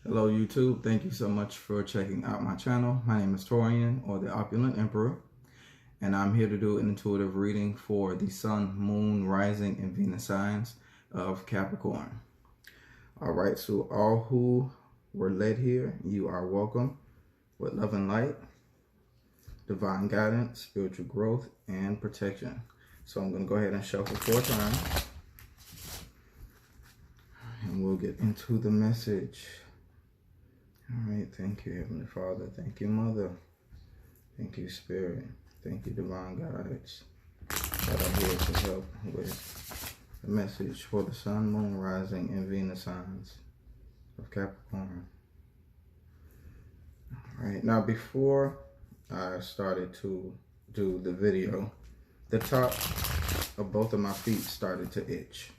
Hello YouTube, thank you so much for checking out my channel. My name is Torian, or the Opulent Emperor, and I'm here to do an intuitive reading for the Sun, Moon, Rising, and Venus signs of Capricorn. Alright, so all who were led here, you are welcome with love and light, divine guidance, spiritual growth, and protection. So I'm going to go ahead and shuffle 4 times, and we'll get into the message. All right, thank you, Heavenly Father. Thank you, Mother. Thank you, Spirit. Thank you, Divine Guides, that are here to help with the message for the Sun, Moon, Rising, and Venus signs of Capricorn. All right, now before I started to do the video, the top of both of my feet started to itch.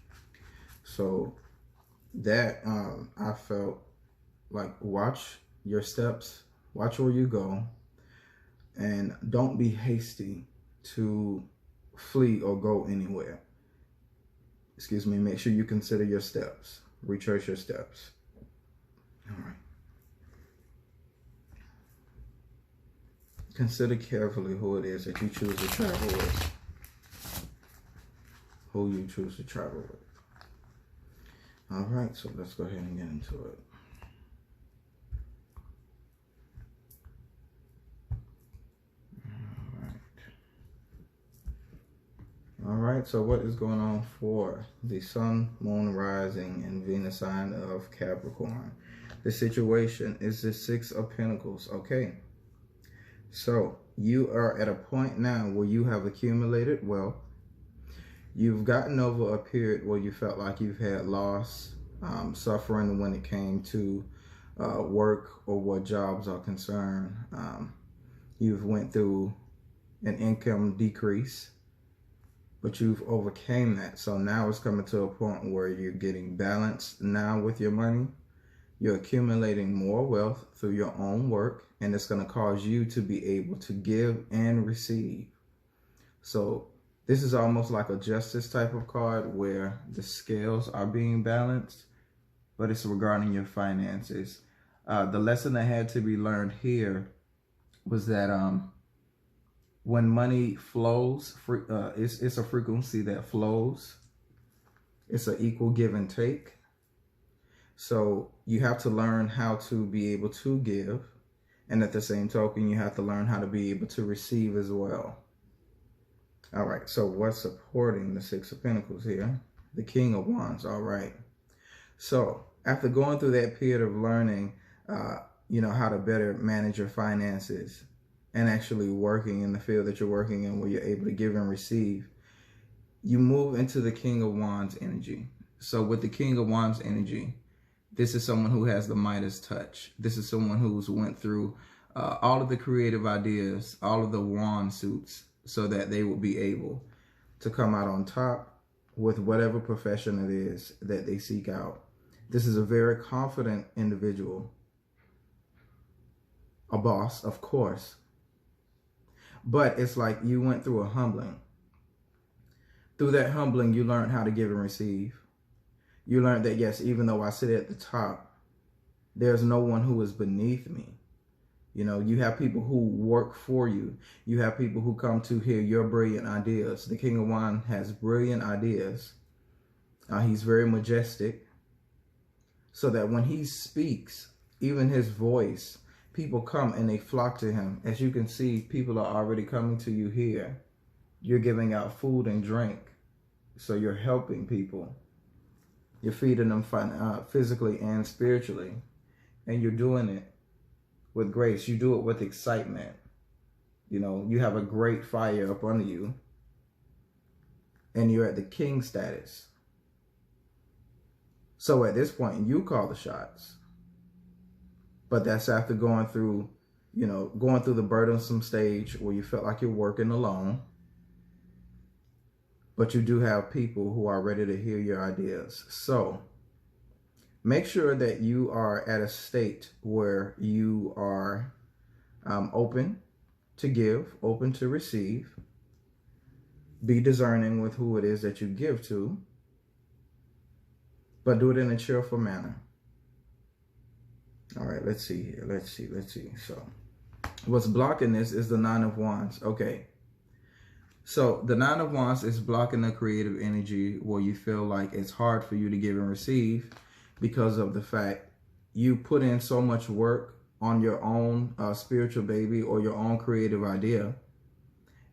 So that I felt like, watch your steps, watch where you go, and don't be hasty to flee or go anywhere. Excuse me, make sure you consider your steps, retrace your steps. All right. Consider carefully who it is that you choose to travel with. Who you choose to travel with. All right, so let's go ahead and get into it. All right, so what is going on for the Sun, Moon, Rising, and Venus sign of Capricorn? The situation is the 6 of Pentacles. Okay, so you are at a point now where you have accumulated wealth. You've gotten over a period where you felt like you've had loss, suffering when it came to work or what jobs are concerned. You've went through an income decrease, but you've overcame that. So now it's coming to a point where you're getting balanced now with your money. You're accumulating more wealth through your own work, and it's going to cause you to be able to give and receive. So this is almost like a justice type of card where the scales are being balanced, but it's regarding your finances. The lesson that had to be learned here was that when money flows, it's a frequency that flows. It's an equal give and take. So you have to learn how to be able to give. And at the same token, you have to learn how to be able to receive as well. All right, so what's supporting the 6 of Pentacles here? The King of Wands, all right. So after going through that period of learning, how to better manage your finances, and actually working in the field that you're working in where you're able to give and receive, you move into the King of Wands energy. So with the King of Wands energy, this is someone who has the Midas touch. This is someone who's went through all of the creative ideas, all of the wand suits, so that they will be able to come out on top with whatever profession it is that they seek out. This is a very confident individual. A boss, of course. But it's like you went through a humbling. Through that humbling, you learned how to give and receive. You learned that, yes, even though I sit at the top, there's no one who is beneath me. You have people who work for you. You have people who come to hear your brilliant ideas. The King of Wands has brilliant ideas. He's very majestic. So that when he speaks, even his voice, people come and they flock to him. As you can see, people are already coming to you here. You're giving out food and drink. So you're helping people. You're feeding them physically and spiritually. And you're doing it with grace. You do it with excitement. You have a great fire up under you. And you're at the king status. So at this point, you call the shots. But that's after going through the burdensome stage where you felt like you're working alone. But you do have people who are ready to hear your ideas. So make sure that you are at a state where you are open to give, open to receive. Be discerning with who it is that you give to. but do it in a cheerful manner. All right, let's see here. Let's see. So what's blocking this is the Nine of Wands. Okay. So the Nine of Wands is blocking the creative energy where you feel like it's hard for you to give and receive because of the fact you put in so much work on your own spiritual baby or your own creative idea.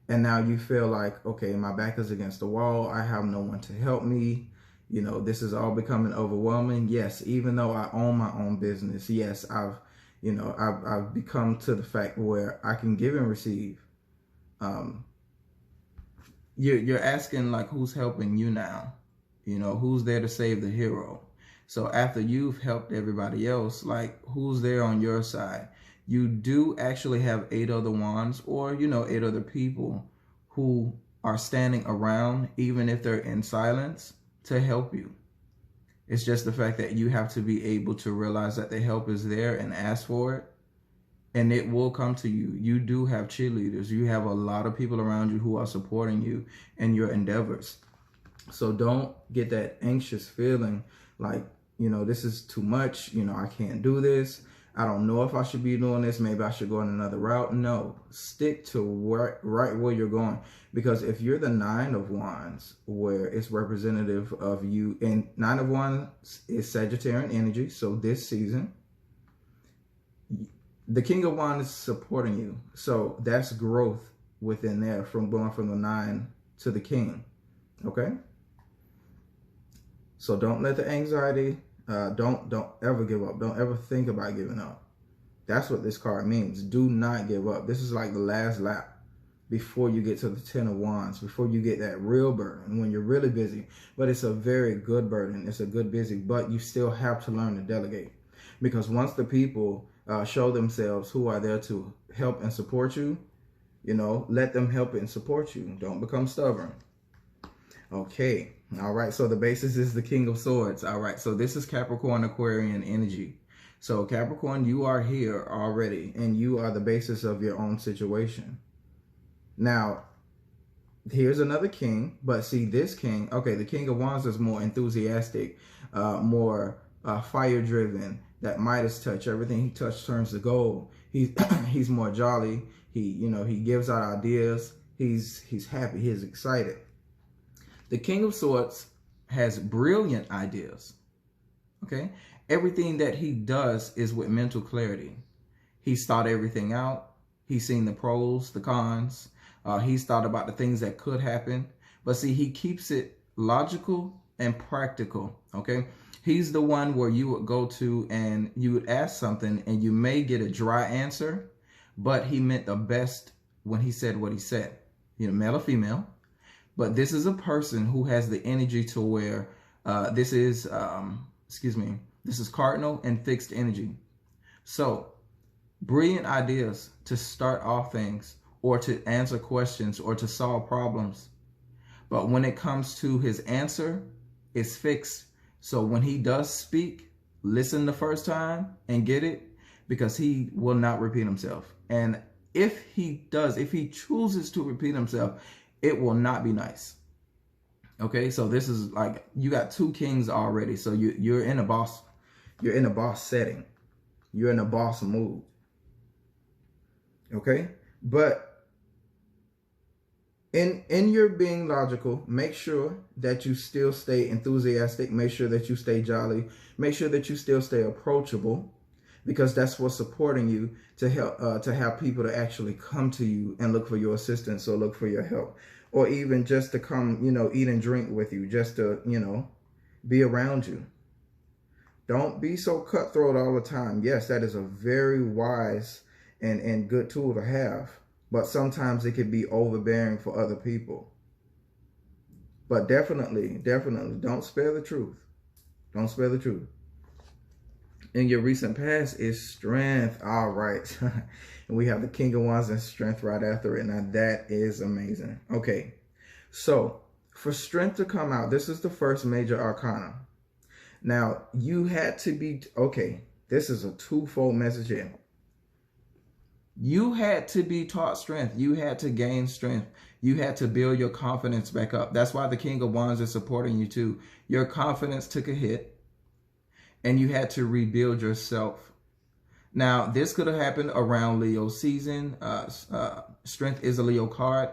And now you feel like, okay, my back is against the wall. I have no one to help me. You know, this is all becoming overwhelming. Yes, even though I own my own business, yes, I've become to the fact where I can give and receive. You're asking like, who's helping you now? You know, who's there to save the hero? So after you've helped everybody else, like who's there on your side? You do actually have 8 other wands or, 8 other people who are standing around, even if they're in silence, to help you. It's just the fact that you have to be able to realize that the help is there and ask for it. And it will come to you. You do have cheerleaders. You have a lot of people around you who are supporting you in your endeavors. So don't get that anxious feeling like, this is too much. I can't do this. I don't know if I should be doing this. Maybe I should go in another route. No, stick to right where you're going. Because if you're the Nine of Wands, where it's representative of you, and Nine of Wands is Sagittarian energy. So this season, the King of Wands is supporting you. So that's growth within there from going from the 9 to the King. Okay? So don't let the anxiety, don't ever give up. Don't ever think about giving up. That's what this card means. Do not give up. This is like the last lap before you get to the 10 of Wands, before you get that real burden when you're really busy. But it's a very good burden. It's a good busy, but you still have to learn to delegate. Because once the people show themselves who are there to help and support you, let them help and support you. Don't become stubborn. Okay. All right. So the basis is the King of Swords. All right. So this is Capricorn Aquarian energy. So Capricorn, you are here already, and you are the basis of your own situation. Now, here's another king, but see this king, okay, the King of Wands is more enthusiastic, more fire-driven, that Midas touch. Everything he touched turns to gold. He's more jolly. He gives out ideas. He's happy. He's excited. The King of Swords has brilliant ideas. Okay? Everything that he does is with mental clarity. He's thought everything out. He's seen the pros, the cons. He's thought about the things that could happen. But see, he keeps it logical and practical. Okay? He's the one where you would go to and you would ask something and you may get a dry answer, but he meant the best when he said what he said. Male or female. But this is a person who has the energy to where this is cardinal and fixed energy. So brilliant ideas to start off things or to answer questions or to solve problems. But when it comes to his answer, it's fixed. So when he does speak, listen the first time and get it, because he will not repeat himself. And if he chooses to repeat himself, it will not be nice. Okay, so this is like, you got 2 kings already. So you're in a boss setting. You're in a boss mood. Okay, but in your being logical, make sure that you still stay enthusiastic. Make sure that you stay jolly. Make sure that you still stay approachable, because that's what's supporting you to help to have people to actually come to you and look for your assistance or look for your help, or even just to come, eat and drink with you, just to, be around you. Don't be so cutthroat all the time. Yes, that is a very wise and good tool to have. But sometimes it can be overbearing for other people. But definitely, don't spare the truth. Don't spare the truth. In your recent past is strength. All right. And we have the King of Wands and strength right after it. Now that is amazing. Okay. So for strength to come out, this is the first major arcana. Now you had to be, okay, this is a twofold message here. You had to be taught strength. You had to gain strength. You had to build your confidence back up. That's why the King of Wands is supporting you too. Your confidence took a hit and you had to rebuild yourself Now, this could have happened around Leo season. Strength is a Leo card.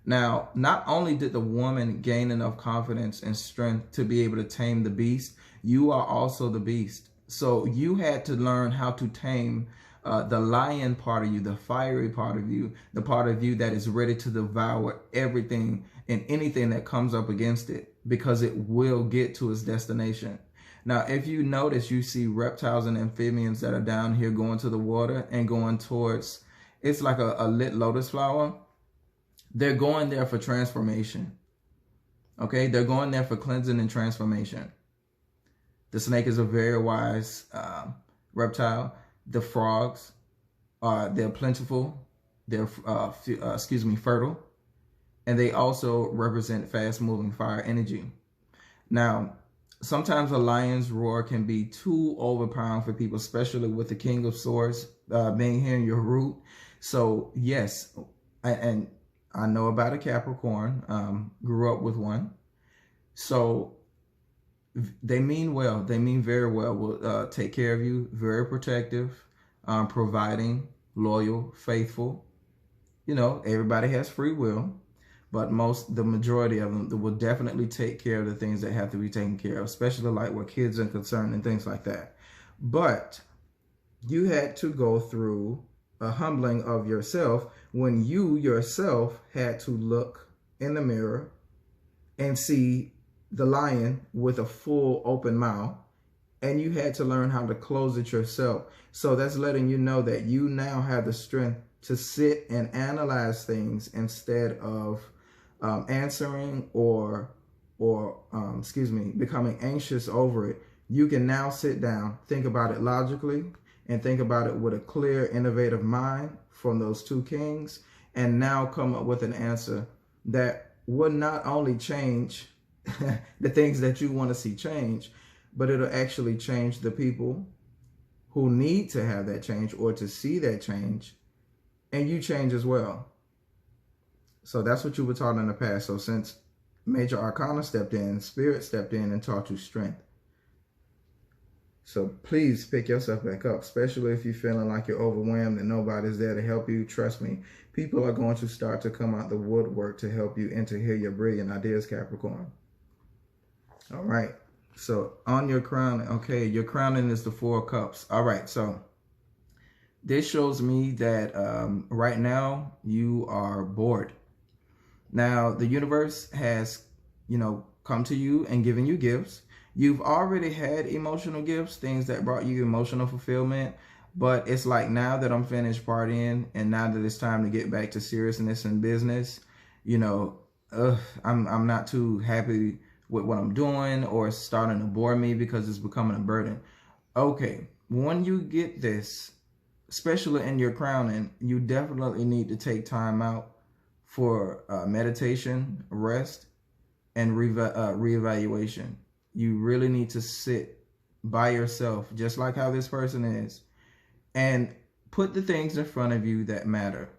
Now, not only did the woman gain enough confidence and strength to be able to tame the beast, you are also the beast. So you had to learn how to tame the lion part of you, the fiery part of you, the part of you that is ready to devour everything and anything that comes up against it, because it will get to its destination. Now, if you notice, you see reptiles and amphibians that are down here going to the water and going towards, it's like a lit lotus flower. They're going there for transformation. Okay, they're going there for cleansing and transformation. The snake is a very wise reptile. The frogs they're plentiful. They're fertile, and they also represent fast-moving fire energy. Now, sometimes a lion's roar can be too overpowering for people, especially with the King of Swords being here in your root. So yes, and I know about a Capricorn, grew up with one. So they mean well. They mean very well. Will take care of you, very protective, providing, loyal, faithful. You know, everybody has free will, but the majority of them will definitely take care of the things that have to be taken care of, especially like where kids are concerned and things like that. But you had to go through a humbling of yourself when you yourself had to look in the mirror and see the lion with a full open mouth, and you had to learn how to close it yourself. So that's letting you know that you now have the strength to sit and analyze things instead of answering or becoming anxious over it. You can now sit down, think about it logically, and think about it with a clear, innovative mind from those two kings, and now come up with an answer that would not only change the things that you want to see change, but it'll actually change the people who need to have that change or to see that change, and you change as well. So that's what you were taught in the past. So since Major Arcana stepped in, Spirit stepped in and taught you strength. So please pick yourself back up, especially if you're feeling like you're overwhelmed and nobody's there to help you. Trust me, people are going to start to come out the woodwork to help you and to hear your brilliant ideas, Capricorn. All right. So on your crown, okay, your crowning is the 4 of Cups. All right. So this shows me that right now you are bored. Now, the universe has, come to you and given you gifts. You've already had emotional gifts, things that brought you emotional fulfillment. But it's like, now that I'm finished partying and now that it's time to get back to seriousness and business, I'm not too happy with what I'm doing, or it's starting to bore me because it's becoming a burden. Okay, when you get this, especially in your crowning, you definitely need to take time out for meditation, rest, and reevaluation. You really need to sit by yourself, just like how this person is, and put the things in front of you that matter.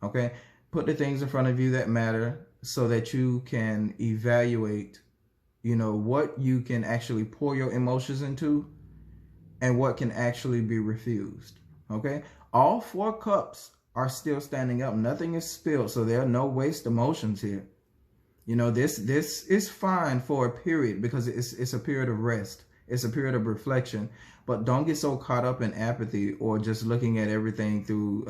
Okay? Put the things in front of you that matter so that you can evaluate, what you can actually pour your emotions into and what can actually be refused. Okay? All 4 cups are still standing up. Nothing is spilled, so there are no waste emotions here. This is fine for a period because it's a period of rest. It's a period of reflection. But don't get so caught up in apathy or just looking at everything through,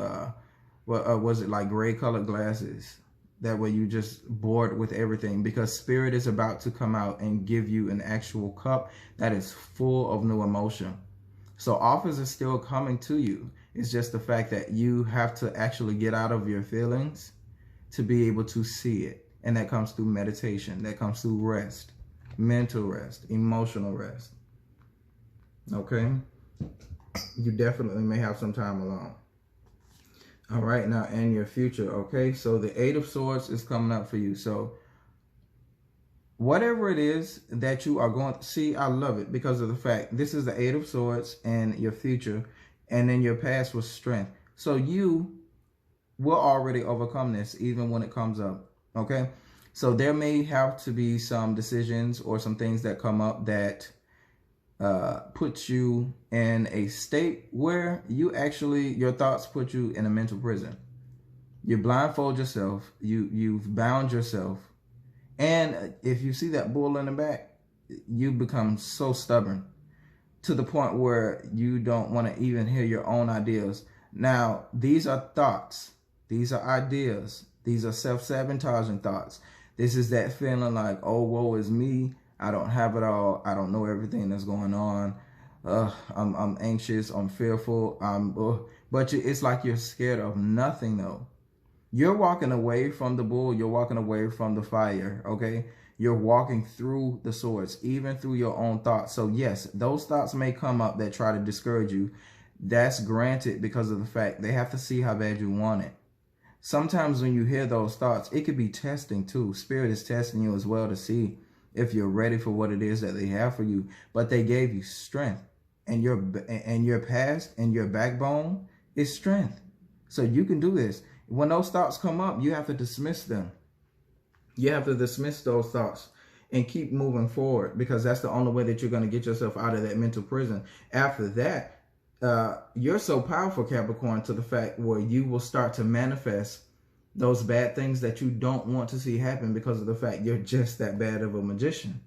was it like gray colored glasses? That way you just bored with everything, because Spirit is about to come out and give you an actual cup that is full of new emotion. So offers are still coming to you. It's just the fact that you have to actually get out of your feelings to be able to see it. And that comes through meditation. That comes through rest, mental rest, emotional rest. Okay? You definitely may have some time alone. All right, now in your future, okay? So the 8 of Swords is coming up for you. So whatever it is that you are going to see, I love it because of the fact this is the 8 of Swords and your future, and then your past was strength. So you will already overcome this even when it comes up, okay? So there may have to be some decisions or some things that come up that puts you in a state where your thoughts put you in a mental prison. You blindfold yourself, you've bound yourself, and if you see that bull in the back, you become so stubborn to the point where you don't want to even hear your own ideas. Now, these are thoughts, these are ideas, these are self-sabotaging thoughts. This is that feeling like, oh, woe is me, I don't have it all, I don't know everything that's going on, I'm anxious, I'm fearful, but it's like you're scared of nothing though. You're walking away from the bull, you're walking away from the fire, okay? You're walking through the swords, even through your own thoughts. So yes, those thoughts may come up that try to discourage you. That's granted because of the fact they have to see how bad you want it. Sometimes when you hear those thoughts, it could be testing too. Spirit is testing you as well to see if you're ready for what it is that they have for you. But they gave you strength, and your past and your backbone is strength. So you can do this. When those thoughts come up, you have to dismiss them. You have to dismiss those thoughts and keep moving forward, because that's the only way that you're going to get yourself out of that mental prison. After that, you're so powerful, Capricorn, to the fact where you will start to manifest those bad things that you don't want to see happen because of the fact you're just that bad of a magician.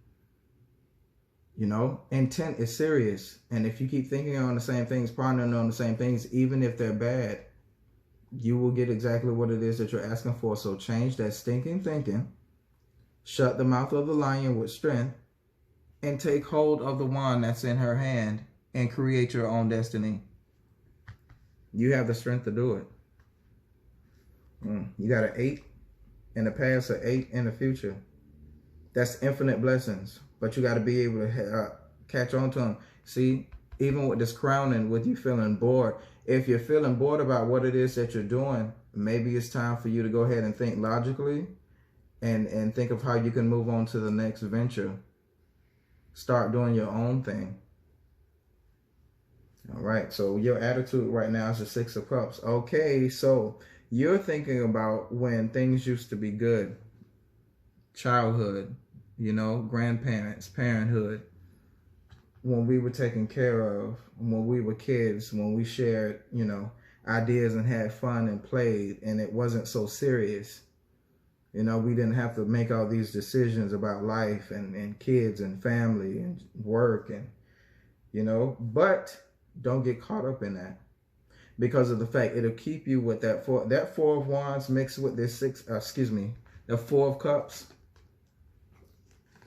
You know, intent is serious. And if you keep thinking on the same things, pondering on the same things, even if they're bad, you will get exactly what it is that you're asking for. So change that stinking thinking, shut the mouth of the lion with strength, and take hold of the wand that's in her hand and create your own destiny. You have the strength to do it. You got an 8 in the past, an 8 in the future. That's infinite blessings, but you got to be able to catch on to them. See, even with this crowning, with you feeling bored, if you're feeling bored about what it is that you're doing, maybe it's time for you to go ahead and think logically and think of how you can move on to the next venture. Start doing your own thing. All right, so your attitude right now is the 6 of Cups. Okay, so you're thinking about when things used to be good. Childhood, you know, grandparents, parenthood. When we were taken care of, when we were kids, when we shared, you know, ideas and had fun and played, and it wasn't so serious. You know, we didn't have to make all these decisions about life and kids and family and work and, you know, but don't get caught up in that, because of the fact it'll keep you with that 4 of Wands mixed with this the 4 of Cups.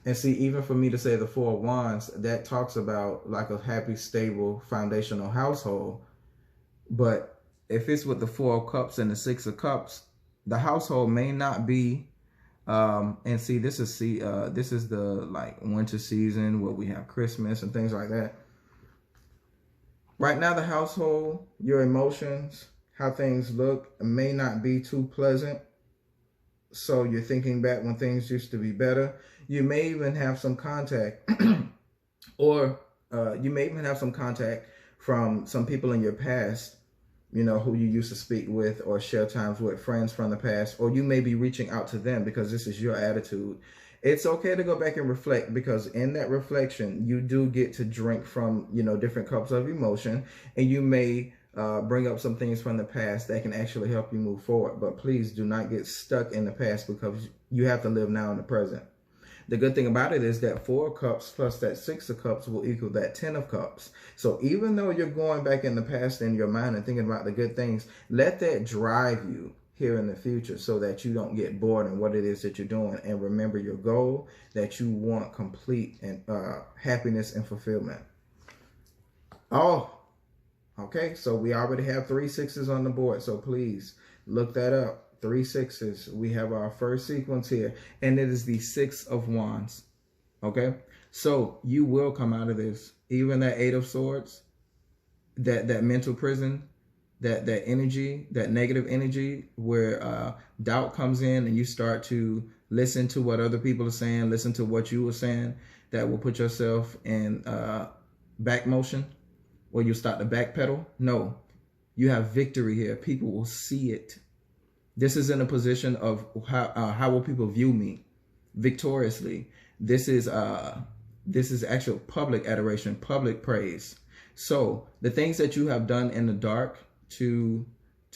And see, even for me to say the 4 of Wands, that talks about like a happy, stable, foundational household. But if it's with the 4 of Cups and the 6 of Cups, the household may not be, and see, this is the like winter season where we have Christmas and things like that. Right now, the household, your emotions, how things look, may not be too pleasant. So you're thinking back when things used to be better. You may even have some contact or you may even have some contact from some people in your past, you know, who you used to speak with or share times with, friends from the past, or you may be reaching out to them because this is your attitude. It's okay to go back and reflect, because in that reflection, you do get to drink from, you know, different cups of emotion, and you may bring up some things from the past that can actually help you move forward. But please do not get stuck in the past, because you have to live now in the present. The good thing about it is that 4 of Cups plus that 6 of Cups will equal that 10 of Cups. So even though you're going back in the past in your mind and thinking about the good things, let that drive you here in the future so that you don't get bored in what it is that you're doing, and remember your goal, that you want complete and happiness and fulfillment. Oh, okay, so we already have 3 6s on the board, so please look that up. 3 6s. We have our first sequence here, and it is the 6 of Wands. Okay, so you will come out of this. Even that 8 of Swords, that mental prison, that energy, that negative energy where doubt comes in and you start to listen to what other people are saying, listen to what you were saying, that will put yourself in back motion, or you start to backpedal. No, you have victory here. People will see it. This is in a position of how will people view me victoriously. This is This is actual public adoration, public praise. So the things that you have done in the dark to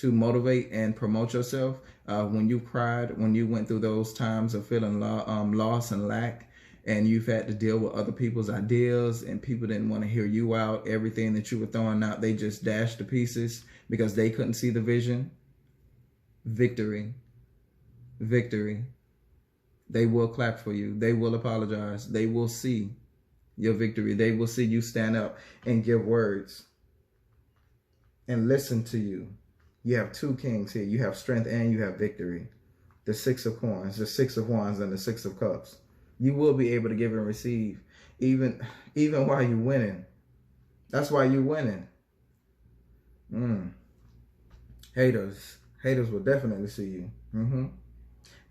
motivate and promote yourself, when you cried, when you went through those times of feeling loss and lack, and you've had to deal with other people's ideas and people didn't want to hear you out, everything that you were throwing out, they just dashed to pieces because they couldn't see the vision. Victory. Victory. They will clap for you. They will apologize. They will see your victory. They will see you stand up and give words and listen to you. You have two kings here. You have strength and you have victory. The Six of Coins, the Six of Wands, and the Six of Cups. You will be able to give and receive even while you're winning. That's why you're winning. Haters will definitely see you.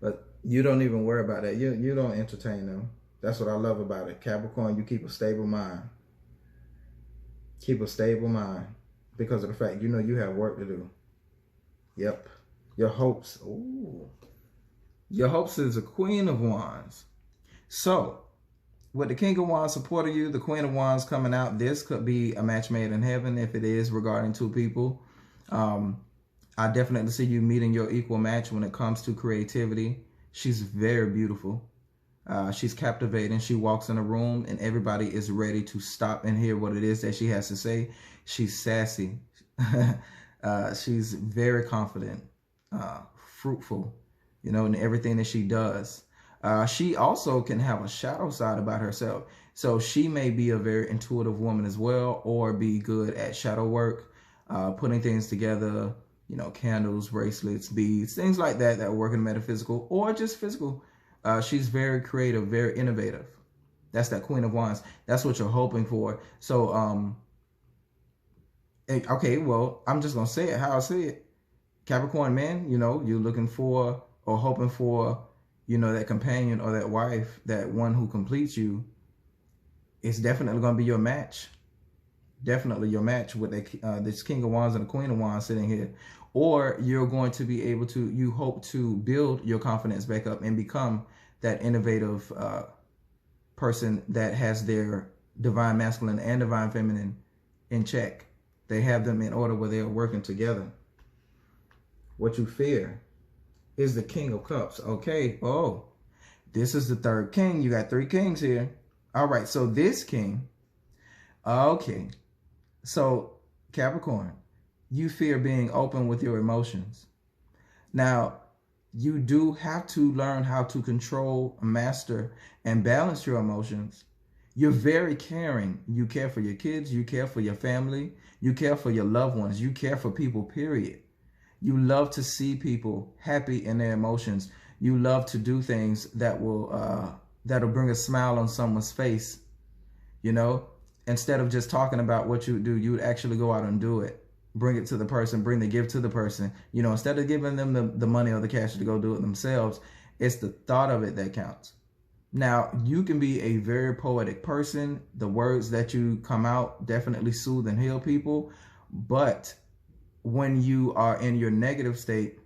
But you don't even worry about that. You don't entertain them. That's what I love about it. Capricorn, you keep a stable mind. Keep a stable mind because of the fact you know you have work to do. Yep. Your hopes. Ooh. Your hopes is a Queen of Wands. So, with the King of Wands supporting you, the Queen of Wands coming out, this could be a match made in heaven if it is regarding two people. I definitely see you meeting your equal match when it comes to creativity. She's very beautiful. She's captivating. She walks in a room and everybody is ready to stop and hear what it is that she has to say. She's sassy. She's very confident, fruitful, you know, in everything that she does. She also can have a shadow side about herself. So she may be a very intuitive woman as well, or be good at shadow work, putting things together, you know, candles, bracelets, beads, things like that that work in metaphysical or just physical. She's very creative, very innovative. That's that Queen of Wands. That's what you're hoping for. So, okay, well, I'm just going to say it how I say it. Capricorn man, you know, you're looking for or hoping for, you know, that companion or that wife, that one who completes you. It's definitely going to be your match. Definitely your match with this King of Wands and the Queen of Wands sitting here. Or you're going to be able to, you hope to build your confidence back up and become that innovative person that has their divine masculine and divine feminine in check. They have them in order where they are working together. What you fear is the King of Cups. Okay. Oh, this is the third king. You got three kings here. All right. So this king. Okay. So Capricorn, you fear being open with your emotions. Now, you do have to learn how to control, master, and balance your emotions. You're very caring. You care for your kids. You care for your family. You care for your loved ones. You care for people, period. You love to see people happy in their emotions. You love to do things that will that'll bring a smile on someone's face. You know, instead of just talking about what you would do, you would actually go out and do it. Bring it to the person, bring the gift to the person. You know, instead of giving them the money or the cash to go do it themselves, it's the thought of it that counts. Now, you can be a very poetic person. The words that you come out definitely soothe and heal people. But when you are in your negative state,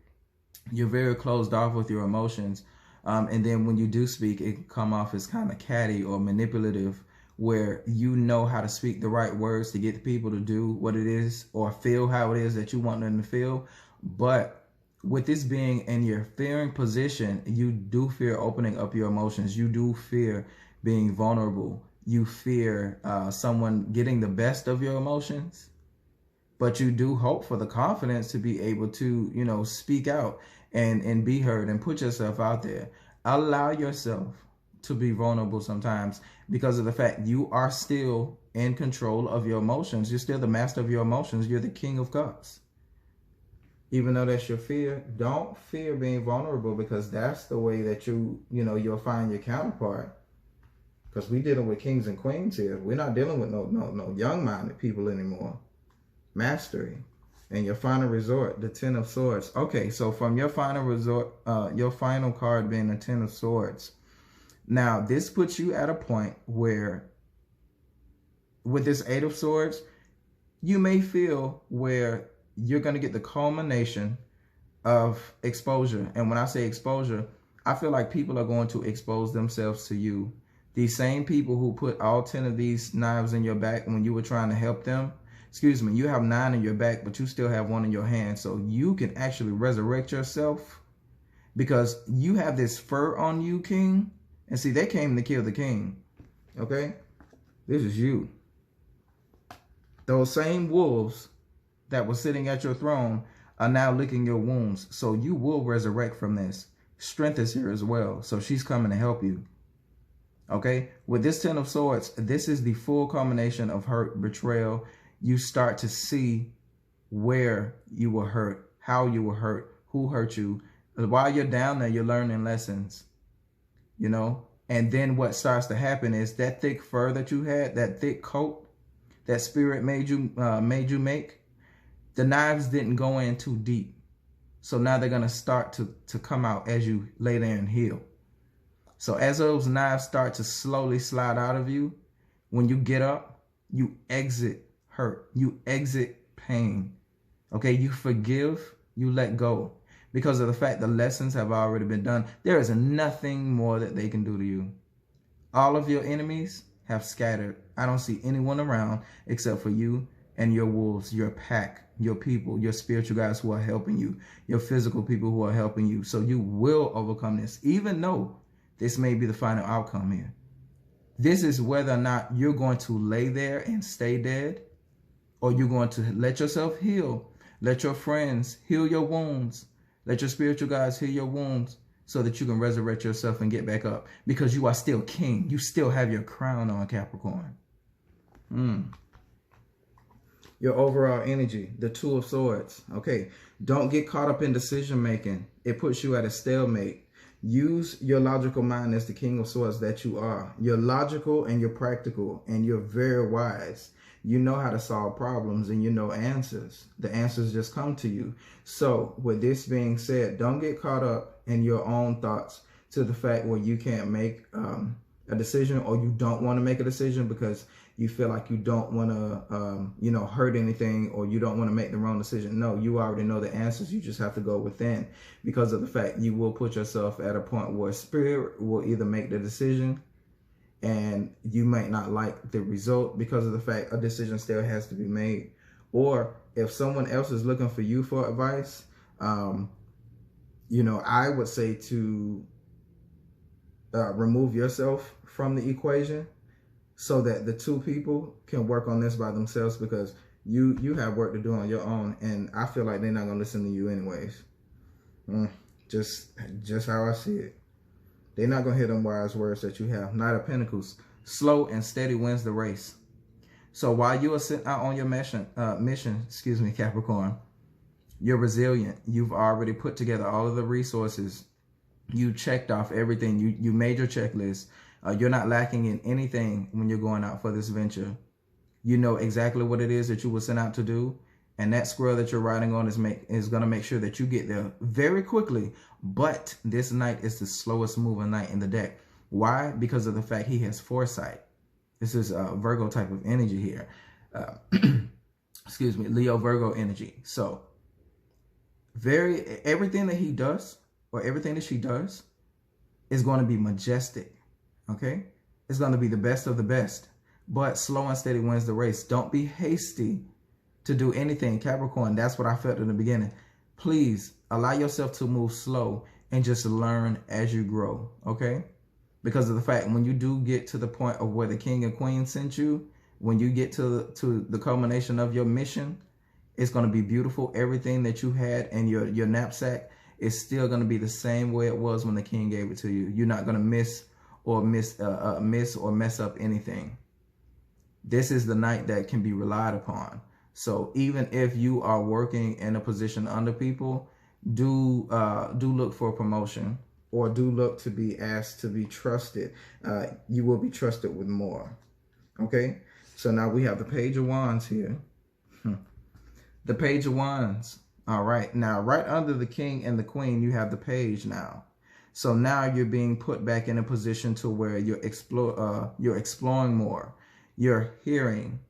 you're very closed off with your emotions. And then when you do speak, it can come off as kind of catty or manipulative, where you know how to speak the right words to get the people to do what it is or feel how it is that you want them to feel. But with this being in your fearing position, you do fear opening up your emotions. You do fear being vulnerable. You fear someone getting the best of your emotions. But you do hope for the confidence to be able to, you know, speak out and be heard and put yourself out there. Allow yourself to be vulnerable sometimes because of the fact you are still in control of your emotions. You're still the master of your emotions. You're the King of Cups. Even though that's your fear, don't fear being vulnerable, because that's the way that you'll find your counterpart. Because we're dealing with kings and queens here. We're not dealing with no young-minded people anymore. Mastery. And your final resort, the Ten of Swords. Okay, so from your final resort, your final card being the Ten of Swords. Now, this puts you at a point where, with this Eight of Swords, you may feel where you're going to get the culmination of exposure. And when I say exposure, I feel like people are going to expose themselves to you These same people who put all 10 of these knives in your back when you were trying to help them, excuse me, you have 9 in your back, but you still have 1 in your hand. So you can actually resurrect yourself because you have this fur on you, King. And see, they came to kill the king. Okay? This is you. Those same wolves that were sitting at your throne are now licking your wounds. So you will resurrect from this. Strength is here as well. So she's coming to help you. Okay? With this 10 of Swords, this is the full combination of hurt, betrayal. You start to see where you were hurt, how you were hurt, who hurt you. While you're down there, you're learning lessons, you know? And then what starts to happen is that thick fur that you had, that thick coat, that spirit made you make, the knives didn't go in too deep. So now they're going to start to come out as you lay there and heal. So as those knives start to slowly slide out of you, when you get up, you exit hurt, you exit pain. Okay, you forgive, you let go. Because of the fact the lessons have already been done, there is nothing more that they can do to you. All of your enemies have scattered. I don't see anyone around except for you and your wolves, your pack, your people, your spiritual guys who are helping you, your physical people who are helping you. So you will overcome this, even though this may be the final outcome here. This is whether or not you're going to lay there and stay dead, or you're going to let yourself heal. Let your friends heal your wounds. Let your spiritual guys heal your wounds so that you can resurrect yourself and get back up. Because you are still king. You still have your crown on, Capricorn. Your overall energy, the 2 of Swords. Okay, don't get caught up in decision making. It puts you at a stalemate. Use your logical mind as the King of Swords that you are. You're logical and you're practical and you're very wise. You know how to solve problems and you know answers. The answers just come to you. So with this being said, don't get caught up in your own thoughts to the fact where you can't make a decision, or you don't want to make a decision because you feel like you don't want to, hurt anything, or you don't want to make the wrong decision. No, you already know the answers. You just have to go within, because of the fact you will put yourself at a point where spirit will either make the decision and you might not like the result because of the fact a decision still has to be made. Or if someone else is looking for you for advice, I would say to remove yourself from the equation so that the 2 people can work on this by themselves, because you have work to do on your own, and I feel like they're not going to listen to you anyways. Just how I see it. They're not going to hear them wise words that you have. Knight of Pentacles. Slow and steady wins the race. So while you are sitting out on your mission, Capricorn, you're resilient. You've already put together all of the resources. You checked off everything. You made your checklist. You're not lacking in anything when you're going out for this venture. You know exactly what it is that you were sent out to do. And that squirrel that you're riding on is going to make sure that you get there very quickly. But this knight is the slowest moving knight in the deck. Why? Because of the fact he has foresight. This is a Virgo type of energy here. Excuse me, Leo Virgo energy. So everything that he does, or everything that she does, is going to be majestic. Okay? It's going to be the best of the best. But slow and steady wins the race. Don't be hasty to do anything, Capricorn. That's what I felt in the beginning. Please allow yourself to move slow and just learn as you grow, okay? Because of the fact, when you do get to the point of where the king and queen sent you, when you get to the culmination of your mission, it's going to be beautiful. Everything that you had in your knapsack is still going to be the same way it was when the king gave it to you. You're not going to miss or mess up anything. This is the night that can be relied upon. So even if you are working in a position under people, do look for a promotion, or do look to be asked to be trusted. You will be trusted with more. Okay? So now we have the Page of Wands here. The Page of Wands. All right. Now, right under the king and the queen, you have the page now. So now you're being put back in a position to where you're exploring more. You're hearing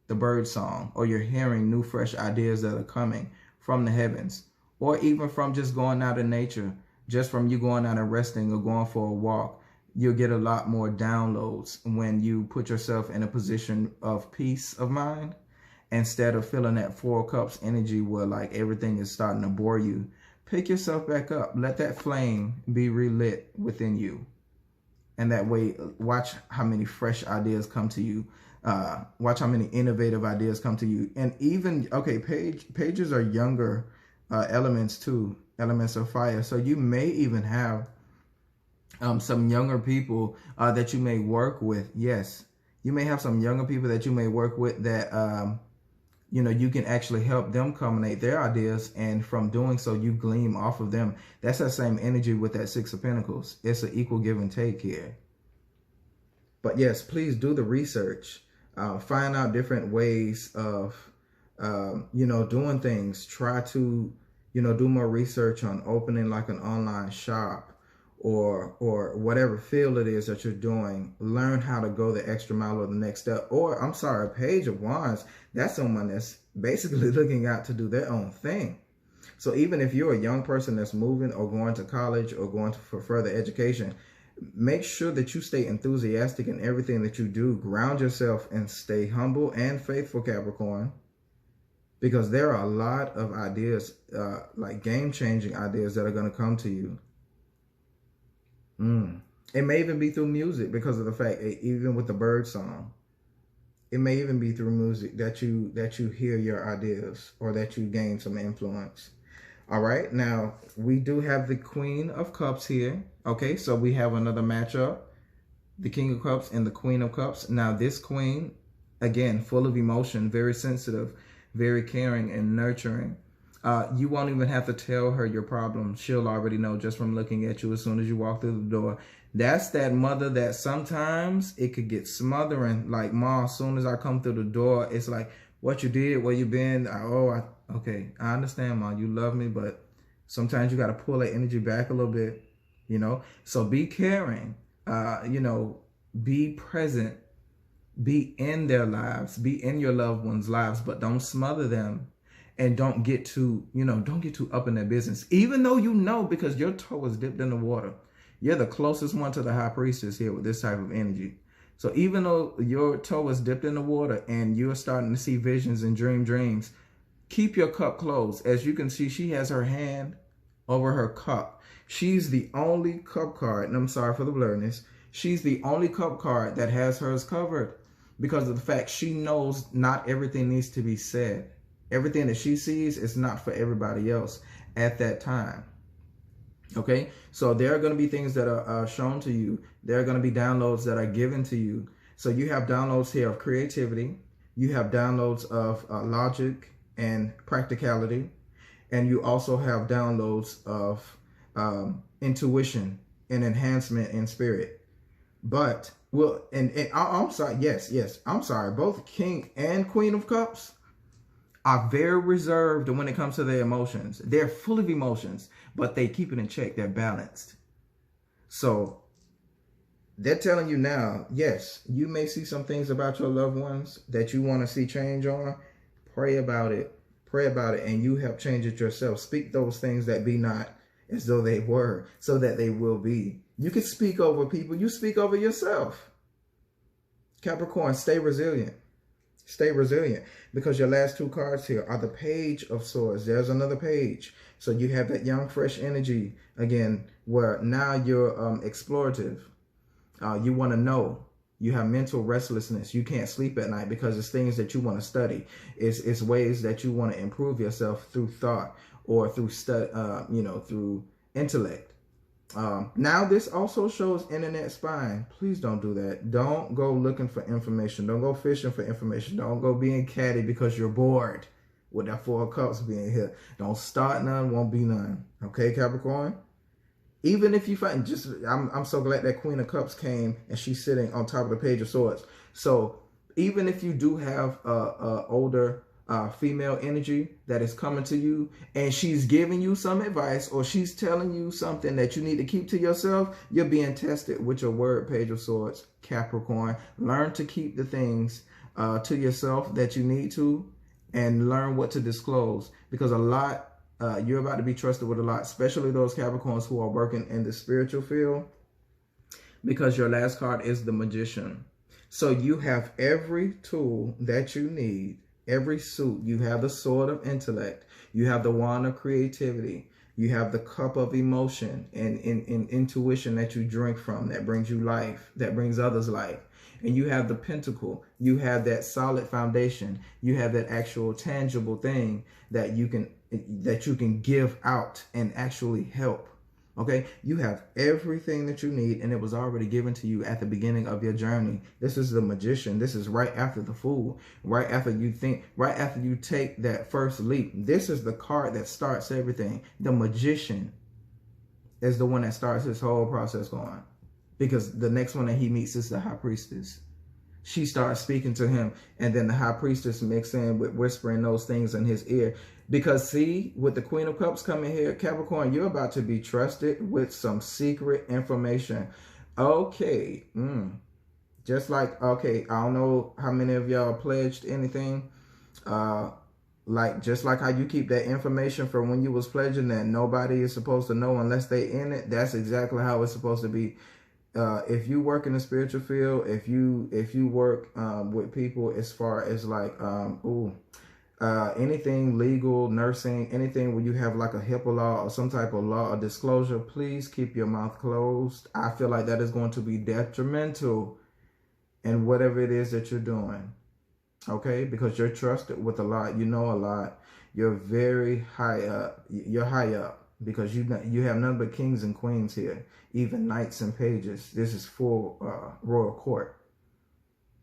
the bird song, or you're hearing new fresh ideas that are coming from the heavens, or even from just going out in nature, just from you going out and resting or going for a walk. you'll get a lot more downloads when you put yourself in a position of peace of mind, instead of feeling that 4 of Cups energy where like everything is starting to bore you. Pick yourself back up. Let that flame be relit within you. And that way, watch how many fresh ideas come to you. Watch how many innovative ideas come to you. And even, okay, pages are younger elements too, elements of fire. So you may even have some younger people that you may work with. Yes, you may have some younger people that you may work with that, you know, you can actually help them culminate their ideas. And from doing so, you gleam off of them. That's that same energy with that 6 of Pentacles. It's an equal give and take here. But yes, please do the research. Find out different ways of, you know, doing things. Try to, you know, do more research on opening like an online shop, or whatever field it is that you're doing. Learn how to go the extra mile or the next step. Or, I'm sorry, Page of Wands, that's someone that's basically looking out to do their own thing. So even if you're a young person that's moving or going to college or going for further education, make sure that you stay enthusiastic in everything that you do. Ground yourself and stay humble and faithful, Capricorn, because there are a lot of ideas, like game-changing ideas that are going to come to you. It may even be through music, because of the fact, even with the bird song, it may even be through music that you hear your ideas, or that you gain some influence. All right, now we do have the Queen of Cups here. Okay, so we have another matchup, the King of Cups and the Queen of Cups. Now this queen, again, full of emotion, very sensitive, very caring and nurturing. You won't even have to tell her your problems. She'll already know just from looking at you as soon as you walk through the door. That's that mother that sometimes it could get smothering. Like, Ma, as soon as I come through the door, it's like, what you did, where you been? Okay, I understand, Ma, you love me, but sometimes you got to pull that energy back a little bit, you know? So be caring, you know, be present, be in their lives, be in your loved ones' lives, but don't smother them. And don't get too, you know, don't get too up in their business. Even though you know, because your toe is dipped in the water. You're the closest one to the High Priestess here with this type of energy. So even though your toe is dipped in the water and you're starting to see visions and dreams, keep your cup closed. As you can see, she has her hand over her cup. She's the only cup card, and I'm sorry for the blurriness, she's the only cup card that has hers covered, because of the fact she knows not everything needs to be said. Everything that she sees is not for everybody else at that time. Okay, so there are going to be things that are shown to you. There are going to be downloads that are given to you. So you have downloads here of creativity. You have downloads of logic and practicality. And you also have downloads of intuition and enhancement in spirit. But, well, and I'm sorry, yes, I'm sorry. Both King and Queen of Cups are very reserved when it comes to their emotions. They're full of emotions, but they keep it in check. They're balanced. So they're telling you now, yes, you may see some things about your loved ones that you want to see change on. Pray about it. Pray about it, and you help change it yourself. Speak those things that be not as though they were, so that they will be. You can speak over people. You speak over yourself. Capricorn, stay resilient. Stay resilient, because your last 2 cards here are the Page of Swords. There's another page. So you have that young, fresh energy again, where now you're explorative. You want to know. You have mental restlessness. You can't sleep at night because it's things that you want to study. It's ways that you want to improve yourself through thought, or through you know, through intellect. Now this also shows internet spying. Please don't do that. Don't go looking for information. Don't go fishing for information. Don't go being catty because you're bored with that 4 of Cups being here. Don't start none, won't be none. Okay, Capricorn? Even if you find, I'm so glad that Queen of Cups came and she's sitting on top of the Page of Swords. So even if you do have older female energy that is coming to you, and she's giving you some advice, or she's telling you something that you need to keep to yourself, you're being tested with your word, Page of Swords, Capricorn. Learn to keep the things to yourself that you need to, and learn what to disclose, because a lot, you're about to be trusted with a lot, especially those Capricorns who are working in the spiritual field. because your last card is the Magician. So you have every tool that you need, every suit. You have the sword of intellect. You have the wand of creativity. You have the cup of emotion and intuition that you drink from, that brings you life, that brings others life. And you have the pentacle. You have that solid foundation. You have that actual tangible thing that you can give out and actually help. Okay, you have everything that you need, and it was already given to you at the beginning of your journey. This is the Magician. This is right after the Fool, right after you take that first leap. This is the card that starts everything. The Magician is the one that starts this whole process going, because the next one that he meets is the High Priestess. She starts speaking to him, and then the High Priestess mixes in with whispering those things in his ear. Because see, with the Queen of Cups coming here, Capricorn, you're about to be trusted with some secret information. Okay. Just like, okay, I don't know how many of y'all pledged anything. Just like how you keep that information from when you was pledging that nobody is supposed to know unless they in it. That's exactly how it's supposed to be. If you work in the spiritual field, if you work with people as far as like anything legal, nursing, anything where you have like a HIPAA law or some type of law or disclosure, please keep your mouth closed. I feel like that is going to be detrimental in whatever it is that you're doing. Okay, because you're trusted with a lot, you know a lot, you're very high up, you're high up. Because you have none but kings and queens here, even knights and pages. This is full royal court.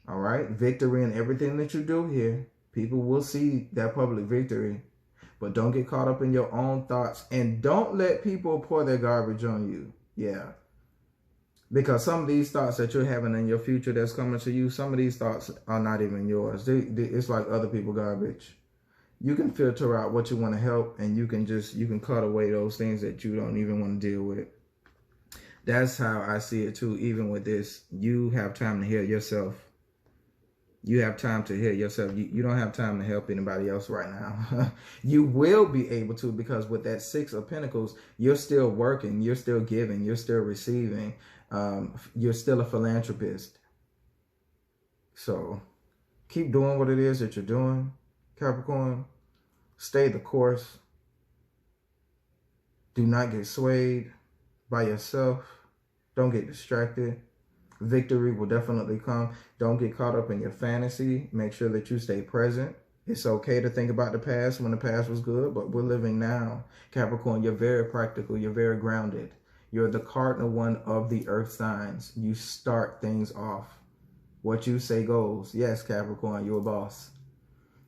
All right, victory in everything that you do here. People will see that public victory, but don't get caught up in your own thoughts, and don't let people pour their garbage on you. Yeah, because some of these thoughts that you're having in your future that's coming to you, some of these thoughts are not even yours. It's like other people's garbage. You can filter out what you want to help, and you can cut away those things that you don't even want to deal with. That's how I see it too. Even with this, you have time to heal yourself. You have time to heal yourself. You don't have time to help anybody else right now. You will be able to, because with that Six of Pentacles, you're still working, you're still giving, you're still receiving. You're still a philanthropist. So keep doing what it is that you're doing, Capricorn. Stay the course. Do not get swayed by yourself. Don't get distracted. Victory will definitely come. Don't get caught up in your fantasy. Make sure that you stay present. It's okay to think about the past when the past was good, but we're living now. Capricorn, you're very practical. You're very grounded. You're the cardinal one of the earth signs. You start things off. What you say goes. Yes, Capricorn, you're a boss.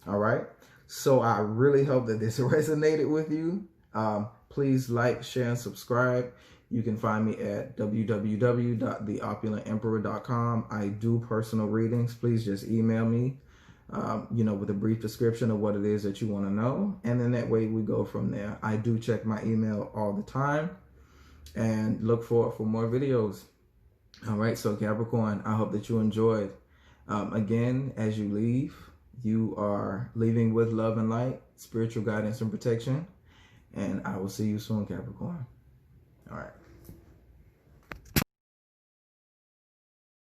All right. So I really hope that this resonated with you. Please like, share, and subscribe. You can find me at www.theopulentemperor.com. I do personal readings. Please just email me, with a brief description of what it is that you want to know. And then that way we go from there. I do check my email all the time and look forward for more videos. All right. So Capricorn, I hope that you enjoyed. Again, as you leave, you are leaving with love and light, spiritual guidance and protection. And I will see you soon, Capricorn. All right.